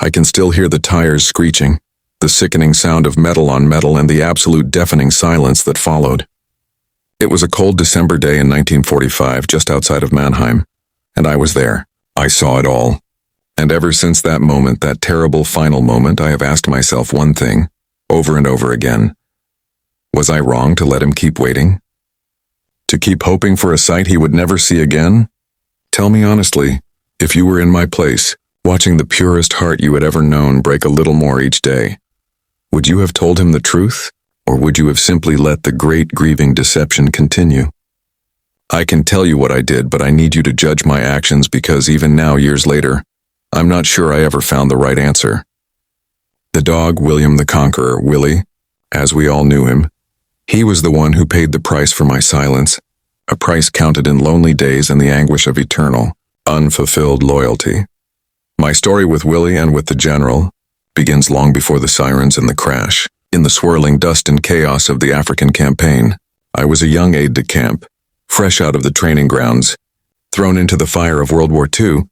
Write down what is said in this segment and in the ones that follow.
I can still hear the tires screeching, the sickening sound of metal on metal, and the absolute deafening silence that followed. It was a cold December day in 1945, just outside of Mannheim, and I was there. I saw it all. And ever since that moment, that terrible final moment, I have asked myself one thing, over and over again. Was I wrong to let him keep waiting? To keep hoping for a sight he would never see again? Tell me honestly, if you were in my place, watching the purest heart you had ever known break a little more each day, would you have told him the truth, or would you have simply let the great grieving deception continue? I can tell you what I did, but I need you to judge my actions because even now, years later, I'm not sure I ever found the right answer. The dog, William the Conqueror, Willie, as we all knew him, he was the one who paid the price for my silence, a price counted in lonely days and the anguish of eternal, unfulfilled loyalty. My story with Willie and with the General begins long before the sirens and the crash. In the swirling dust and chaos of the African campaign, I was a young aide-de-camp, fresh out of the training grounds, thrown into the fire of World War II,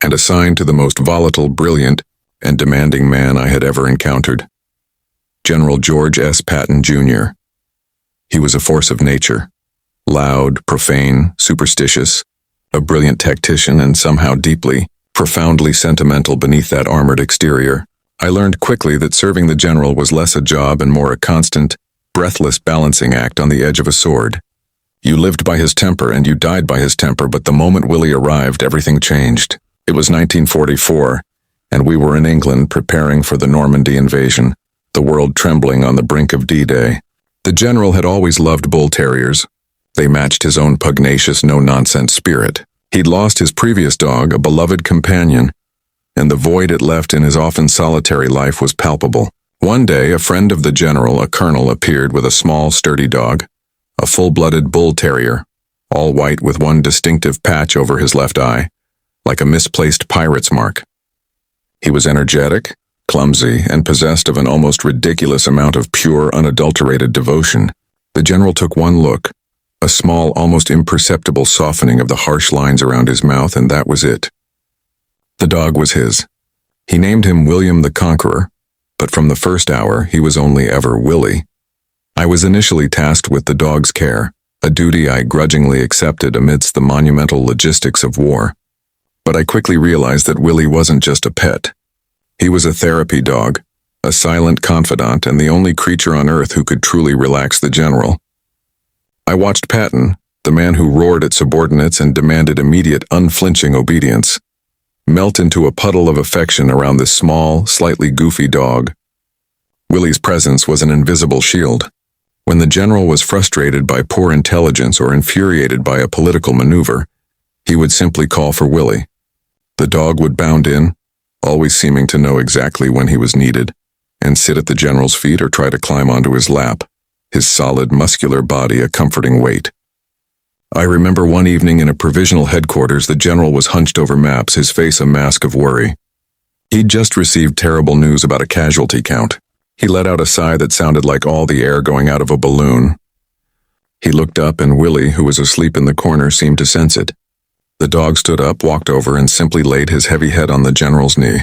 and assigned to the most volatile, brilliant, and demanding man I had ever encountered. General George S. Patton, Jr. He was a force of nature, loud, profane, superstitious, a brilliant tactician and somehow deeply, profoundly sentimental beneath that armored exterior. I learned quickly that serving the general was less a job and more a constant, breathless balancing act on the edge of a sword. You lived by his temper and you died by his temper, but the moment Willie arrived, everything changed. It was 1944, and we were in England preparing for the Normandy invasion, the world trembling on the brink of D-Day. The general had always loved bull terriers. They matched his own pugnacious, no-nonsense spirit. He'd lost his previous dog, a beloved companion, and the void it left in his often solitary life was palpable. One day, a friend of the general, a colonel, appeared with a small, sturdy dog, a full-blooded bull terrier, all white with one distinctive patch over his left eye, like a misplaced pirate's mark. He was energetic, clumsy, and possessed of an almost ridiculous amount of pure, unadulterated devotion. The general took one look, a small, almost imperceptible softening of the harsh lines around his mouth, and that was it. The dog was his. He named him William the Conqueror, but from the first hour he was only ever Willie. I was initially tasked with the dog's care, a duty I grudgingly accepted amidst the monumental logistics of war. But I quickly realized that Willie wasn't just a pet. He was a therapy dog, a silent confidant, and the only creature on earth who could truly relax the general. I watched Patton, the man who roared at subordinates and demanded immediate, unflinching obedience, melt into a puddle of affection around this small, slightly goofy dog. Willie's presence was an invisible shield. When the general was frustrated by poor intelligence or infuriated by a political maneuver, he would simply call for Willie. The dog would bound in, always seeming to know exactly when he was needed, and sit at the general's feet or try to climb onto his lap, his solid, muscular body a comforting weight. I remember one evening in a provisional headquarters, the general was hunched over maps, his face a mask of worry. He'd just received terrible news about a casualty count. He let out a sigh that sounded like all the air going out of a balloon. He looked up, and Willie, who was asleep in the corner, seemed to sense it. The dog stood up, walked over, and simply laid his heavy head on the general's knee.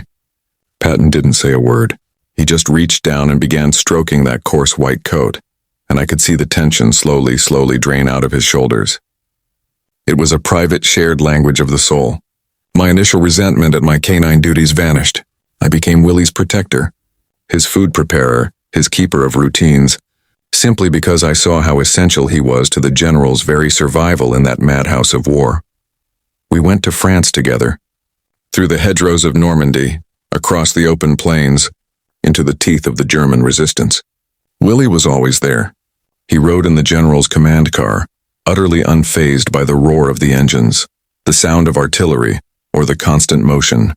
Patton didn't say a word. He just reached down and began stroking that coarse white coat, and I could see the tension slowly drain out of his shoulders. It was a private, shared language of the soul. My initial resentment at my canine duties vanished. I became Willie's protector, his food preparer, his keeper of routines, simply because I saw how essential he was to the general's very survival in that madhouse of war. We went to France together, through the hedgerows of Normandy, across the open plains, into the teeth of the German resistance. Willie was always there. He rode in the general's command car, utterly unfazed by the roar of the engines, the sound of artillery, or the constant motion.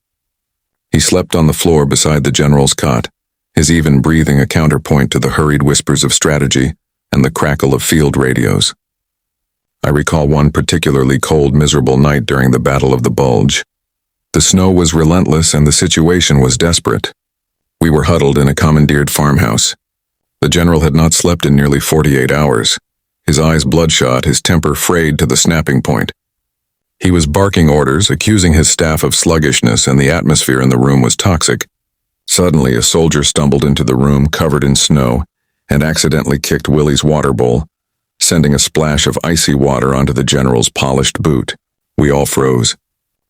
He slept on the floor beside the general's cot, his even breathing a counterpoint to the hurried whispers of strategy and the crackle of field radios. I recall one particularly cold, miserable night during the Battle of the Bulge. The snow was relentless and the situation was desperate. We were huddled in a commandeered farmhouse. The general had not slept in nearly 48 hours. His eyes bloodshot, his temper frayed to the snapping point. He was barking orders, accusing his staff of sluggishness, and the atmosphere in the room was toxic. Suddenly, a soldier stumbled into the room covered in snow and accidentally kicked Willie's water bowl, sending a splash of icy water onto the general's polished boot. We all froze.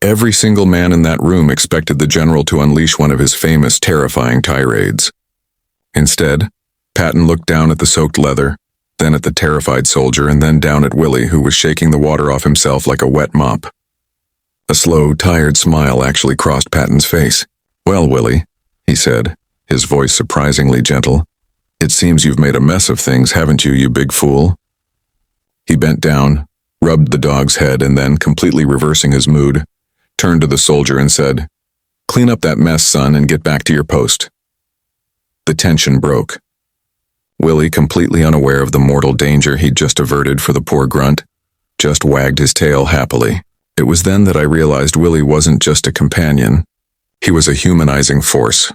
Every single man in that room expected the general to unleash one of his famous, terrifying tirades. Instead, Patton looked down at the soaked leather, then at the terrified soldier, and then down at Willie, who was shaking the water off himself like a wet mop. A slow, tired smile actually crossed Patton's face. "Well, Willie," he said, his voice surprisingly gentle, "it seems you've made a mess of things, haven't you, you big fool?" He bent down, rubbed the dog's head, and then, completely reversing his mood, turned to the soldier and said, "Clean up that mess, son, and get back to your post." The tension broke. Willie, completely unaware of the mortal danger he'd just averted for the poor grunt, just wagged his tail happily. It was then that I realized Willie wasn't just a companion. He was a humanizing force,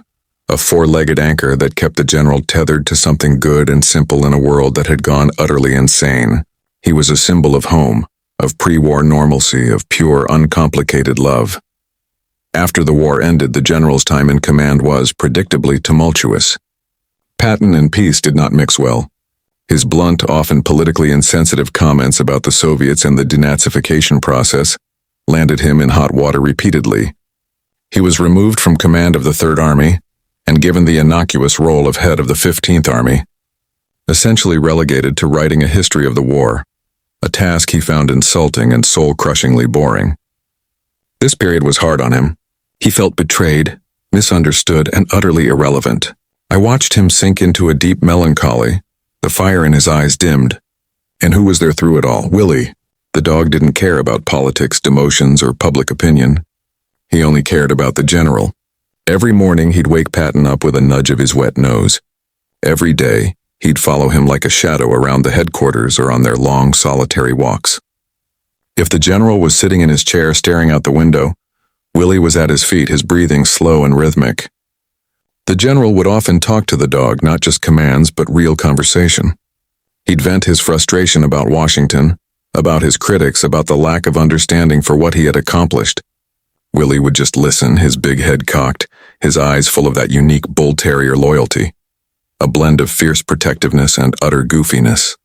a four-legged anchor that kept the general tethered to something good and simple in a world that had gone utterly insane. He was a symbol of home, of pre-war normalcy, of pure, uncomplicated love. After the war ended, the general's time in command was, predictably, tumultuous. Patton and peace did not mix well. His blunt, often politically insensitive comments about the Soviets and the denazification process landed him in hot water repeatedly. He was removed from command of the Third Army and given the innocuous role of head of the 15th Army, essentially relegated to writing a history of the war, a task he found insulting and soul-crushingly boring. This period was hard on him. He felt betrayed, misunderstood, and utterly irrelevant. I watched him sink into a deep melancholy, the fire in his eyes dimmed. And who was there through it all? Willie. The dog didn't care about politics, demotions, or public opinion. He only cared about the general. Every morning he'd wake Patton up with a nudge of his wet nose. Every day, he'd follow him like a shadow around the headquarters or on their long, solitary walks. If the general was sitting in his chair staring out the window, Willie was at his feet, his breathing slow and rhythmic. The general would often talk to the dog, not just commands, but real conversation. He'd vent his frustration about Washington, about his critics, about the lack of understanding for what he had accomplished. Willie would just listen, his big head cocked, his eyes full of that unique bull terrier loyalty, a blend of fierce protectiveness and utter goofiness.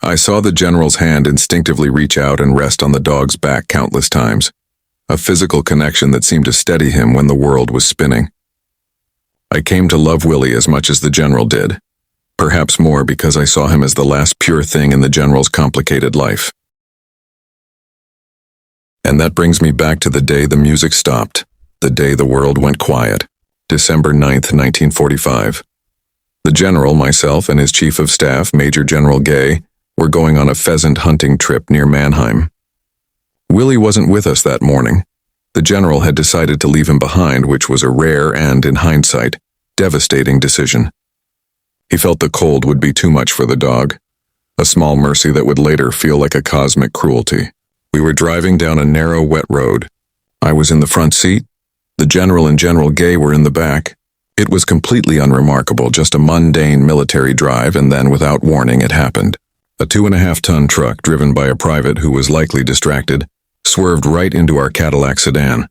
I saw the general's hand instinctively reach out and rest on the dog's back countless times, a physical connection that seemed to steady him when the world was spinning. I came to love Willie as much as the general did, perhaps more because I saw him as the last pure thing in the general's complicated life. And that brings me back to the day the music stopped, the day the world went quiet, December 9th, 1945. The general, myself, and his chief of staff, Major General Gay, were going on a pheasant hunting trip near Mannheim. Willie wasn't with us that morning. The general had decided to leave him behind, which was a rare and, in hindsight, devastating decision. He felt the cold would be too much for the dog, a small mercy that would later feel like a cosmic cruelty. We were driving down a narrow, wet road. I was in the front seat. The general and General Gay were in the back. It was completely unremarkable, just a mundane military drive, and then, without warning, it happened. A 2.5-ton truck, driven by a private who was likely distracted, swerved right into our Cadillac sedan.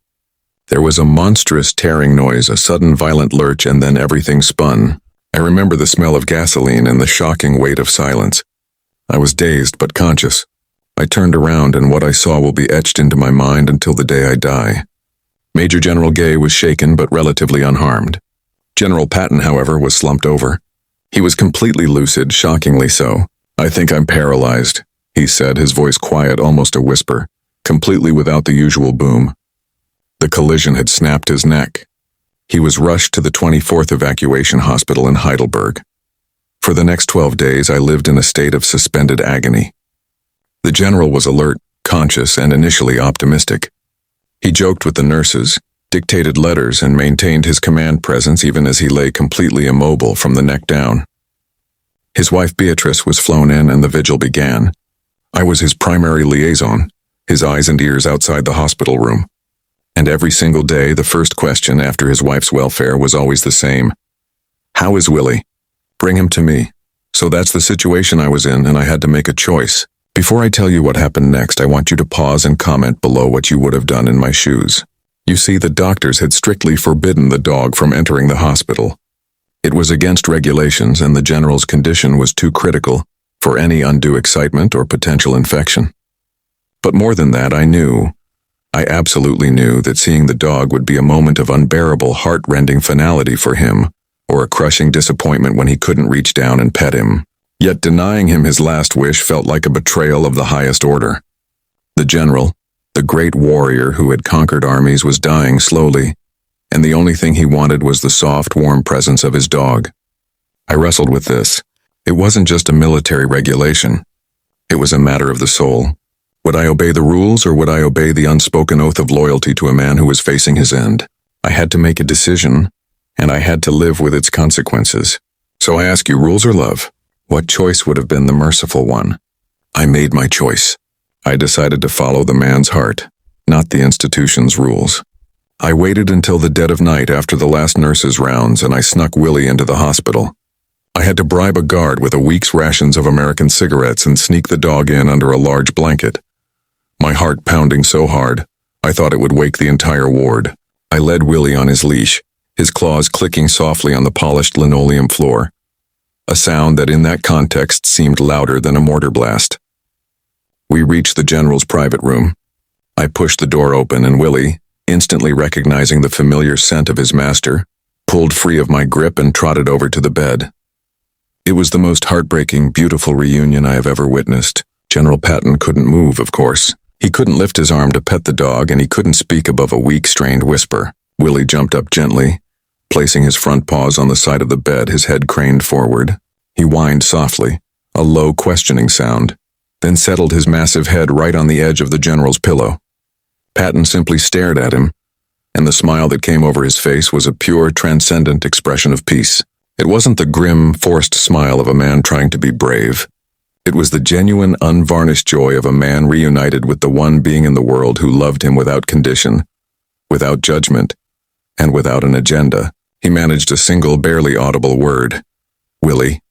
There was a monstrous tearing noise, a sudden violent lurch, and then everything spun. I remember the smell of gasoline and the shocking weight of silence. I was dazed but conscious. I turned around, and what I saw will be etched into my mind until the day I die. Major General Gay was shaken but relatively unharmed. General Patton, however, was slumped over. He was completely lucid, shockingly so. "I think I'm paralyzed," he said, his voice quiet, almost a whisper, completely without the usual boom. The collision had snapped his neck. He was rushed to the 24th Evacuation Hospital in Heidelberg. For the next 12 days, I lived in a state of suspended agony. The general was alert, conscious, and initially optimistic. He joked with the nurses, dictated letters, and maintained his command presence even as he lay completely immobile from the neck down. His wife Beatrice was flown in and the vigil began. I was his primary liaison, his eyes and ears outside the hospital room. And every single day, the first question after his wife's welfare was always the same. "How is Willie? Bring him to me." So that's the situation I was in, and I had to make a choice. Before I tell you what happened next, I want you to pause and comment below what you would have done in my shoes. You see, the doctors had strictly forbidden the dog from entering the hospital. It was against regulations, and the general's condition was too critical for any undue excitement or potential infection. But more than that, I absolutely knew that seeing the dog would be a moment of unbearable, heart-rending finality for him, or a crushing disappointment when he couldn't reach down and pet him. Yet denying him his last wish felt like a betrayal of the highest order. The general, the great warrior who had conquered armies, was dying slowly, and the only thing he wanted was the soft, warm presence of his dog. I wrestled with this. It wasn't just a military regulation. It was a matter of the soul. Would I obey the rules, or would I obey the unspoken oath of loyalty to a man who was facing his end? I had to make a decision, and I had to live with its consequences. So I ask you, rules or love? What choice would have been the merciful one? I made my choice. I decided to follow the man's heart, not the institution's rules. I waited until the dead of night after the last nurse's rounds, and I snuck Willie into the hospital. I had to bribe a guard with a week's rations of American cigarettes and sneak the dog in under a large blanket. My heart pounding so hard, I thought it would wake the entire ward. I led Willie on his leash, his claws clicking softly on the polished linoleum floor, a sound that in that context seemed louder than a mortar blast. We reached the general's private room. I pushed the door open, and Willie, instantly recognizing the familiar scent of his master, pulled free of my grip and trotted over to the bed. It was the most heartbreaking, beautiful reunion I have ever witnessed. General Patton couldn't move, of course. He couldn't lift his arm to pet the dog, and he couldn't speak above a weak, strained whisper. Willie jumped up gently, placing his front paws on the side of the bed, his head craned forward. He whined softly, a low, questioning sound, then settled his massive head right on the edge of the general's pillow. Patton simply stared at him, and the smile that came over his face was a pure, transcendent expression of peace. It wasn't the grim, forced smile of a man trying to be brave. It was the genuine, unvarnished joy of a man reunited with the one being in the world who loved him without condition, without judgment, and without an agenda. He managed a single, barely audible word. Willie.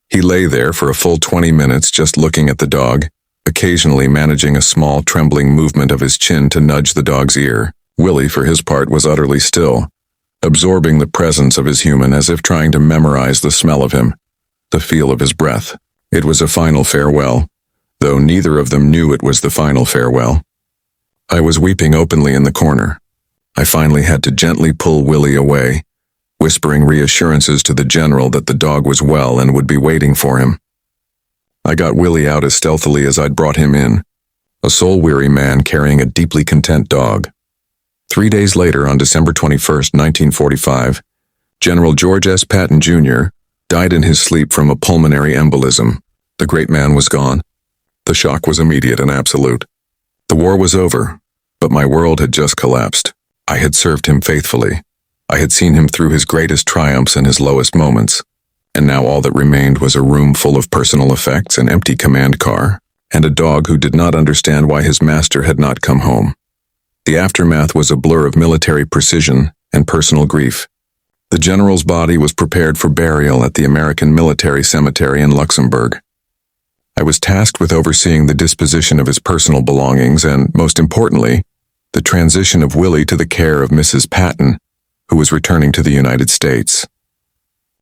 He lay there for a full 20 minutes just looking at the dog, occasionally managing a small, trembling movement of his chin to nudge the dog's ear. Willie, for his part, was utterly still, absorbing the presence of his human as if trying to memorize the smell of him, the feel of his breath. It was a final farewell, though neither of them knew it was the final farewell. I was weeping openly in the corner. I finally had to gently pull Willie away, whispering reassurances to the general that the dog was well and would be waiting for him. I got Willie out as stealthily as I'd brought him in, a soul-weary man carrying a deeply content dog. 3 days later, on December 21st, 1945, General George S. Patton, Jr. died in his sleep from a pulmonary embolism. The great man was gone. The shock was immediate and absolute. The war was over, but my world had just collapsed. I had served him faithfully. I had seen him through his greatest triumphs and his lowest moments, and now all that remained was a room full of personal effects, an empty command car, and a dog who did not understand why his master had not come home. The aftermath was a blur of military precision and personal grief. The general's body was prepared for burial at the American Military Cemetery in Luxembourg. I was tasked with overseeing the disposition of his personal belongings and, most importantly, the transition of Willie to the care of Mrs. Patton, who was returning to the United States.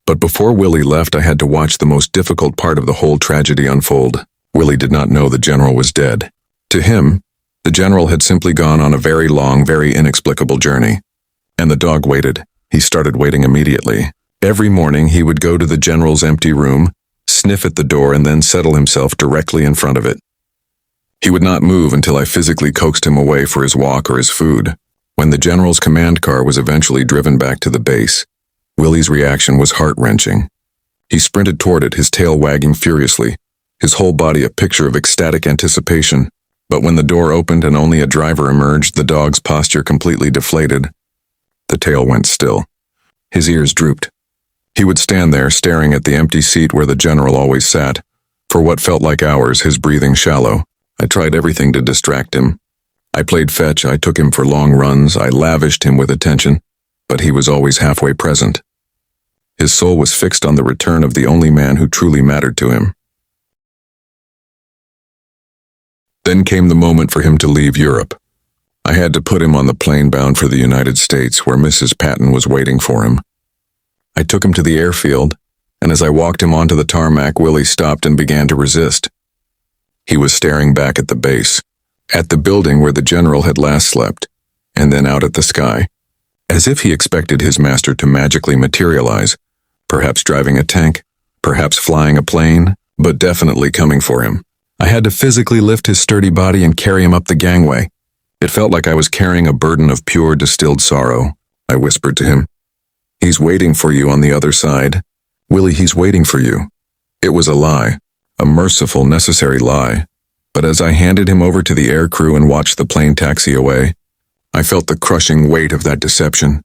But before Willie left, I had to watch the most difficult part of the whole tragedy unfold. Willie did not know the general was dead. To him, the general had simply gone on a very long, very inexplicable journey. And the dog waited. He started waiting immediately. Every morning he would go to the general's empty room, sniff at the door, and then settle himself directly in front of it. He would not move until I physically coaxed him away for his walk or his food. When the general's command car was eventually driven back to the base, Willie's reaction was heart-wrenching. He sprinted toward it, his tail wagging furiously, his whole body a picture of ecstatic anticipation. But when the door opened and only a driver emerged, the dog's posture completely deflated. The tail went still. His ears drooped. He would stand there staring at the empty seat where the general always sat. For what felt like hours, his breathing shallow. I tried everything to distract him. I played fetch, I took him for long runs, I lavished him with attention, but he was always halfway present. His soul was fixed on the return of the only man who truly mattered to him. Then came the moment for him to leave Europe. I had to put him on the plane bound for the United States, where Mrs. Patton was waiting for him. I took him to the airfield, and as I walked him onto the tarmac, Willie stopped and began to resist. He was staring back at the base, at the building where the general had last slept, and then out at the sky, as if he expected his master to magically materialize, perhaps driving a tank, perhaps flying a plane, but definitely coming for him. I had to physically lift his sturdy body and carry him up the gangway. It felt like I was carrying a burden of pure distilled sorrow. I whispered to him, "He's waiting for you on the other side. Willie, he's waiting for you." It was a lie, a merciful, necessary lie. But as I handed him over to the air crew and watched the plane taxi away, I felt the crushing weight of that deception.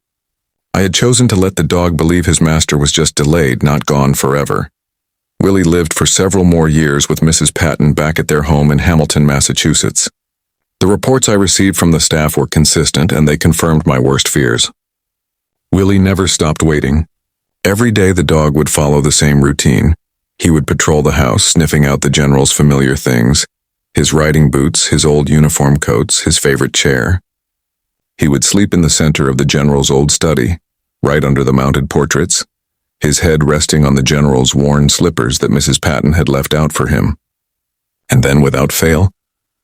I had chosen to let the dog believe his master was just delayed, not gone forever. Willie lived for several more years with Mrs. Patton back at their home in Hamilton, Massachusetts. The reports I received from the staff were consistent, and they confirmed my worst fears. Willie never stopped waiting. Every day the dog would follow the same routine. He would patrol the house, sniffing out the general's familiar things, his riding boots, his old uniform coats, his favorite chair. He would sleep in the center of the general's old study, right under the mounted portraits, his head resting on the general's worn slippers that Mrs. Patton had left out for him. And then, without fail,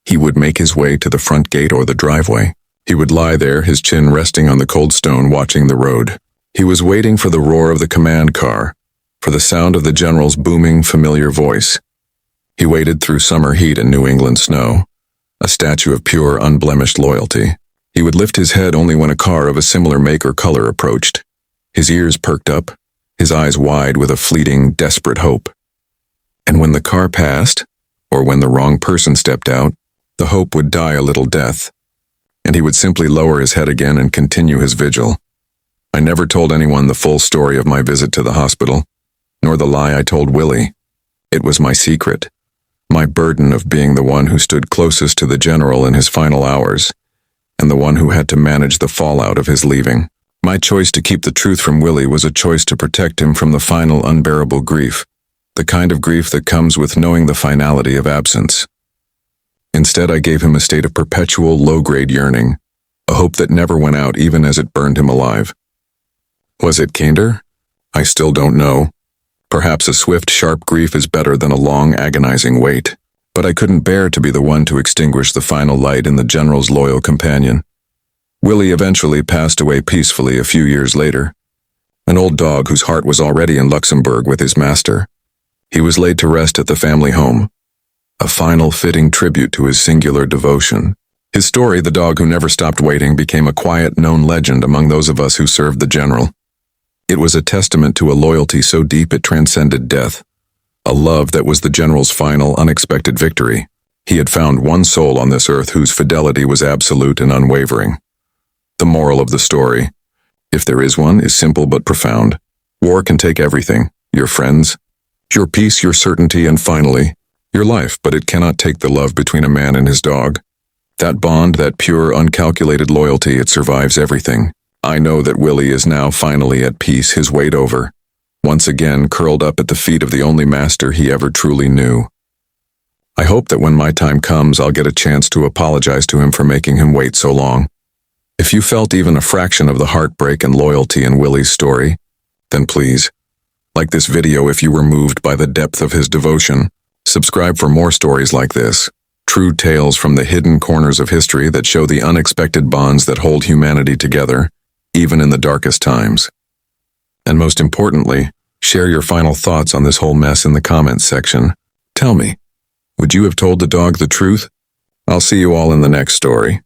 he would make his way to the front gate or the driveway. He would lie there, his chin resting on the cold stone, watching the road. He was waiting for the roar of the command car, for the sound of the general's booming, familiar voice. He waited through summer heat and New England snow, a statue of pure, unblemished loyalty. He would lift his head only when a car of a similar make or color approached. His ears perked up, his eyes wide with a fleeting, desperate hope. And when the car passed, or when the wrong person stepped out, the hope would die a little death, and he would simply lower his head again and continue his vigil. I never told anyone the full story of my visit to the hospital, nor the lie I told Willie. It was my secret, my burden of being the one who stood closest to the general in his final hours, and the one who had to manage the fallout of his leaving. My choice to keep the truth from Willie was a choice to protect him from the final unbearable grief, the kind of grief that comes with knowing the finality of absence. Instead, I gave him a state of perpetual, low-grade yearning, a hope that never went out even as it burned him alive. Was it candor? I still don't know. Perhaps a swift, sharp grief is better than a long, agonizing wait. But I couldn't bear to be the one to extinguish the final light in the general's loyal companion. Willie eventually passed away peacefully a few years later, an old dog whose heart was already in Luxembourg with his master. He was laid to rest at the family home, a final fitting tribute to his singular devotion. His story, the dog who never stopped waiting, became a quiet, known legend among those of us who served the general. It was a testament to a loyalty so deep it transcended death, a love that was the general's final, unexpected victory. He had found one soul on this earth whose fidelity was absolute and unwavering. The moral of the story, if there is one, is simple but profound. War can take everything, your friends, your peace, your certainty, and finally, your life, but it cannot take the love between a man and his dog. That bond, that pure, uncalculated loyalty, it survives everything. I know that Willie is now finally at peace, his wait over, once again curled up at the feet of the only master he ever truly knew. I hope that when my time comes, I'll get a chance to apologize to him for making him wait so long. If you felt even a fraction of the heartbreak and loyalty in Willie's story, then please, like this video if you were moved by the depth of his devotion. Subscribe for more stories like this, true tales from the hidden corners of history that show the unexpected bonds that hold humanity together, even in the darkest times. And most importantly, share your final thoughts on this whole mess in the comments section. Tell me, would you have told the dog the truth? I'll see you all in the next story.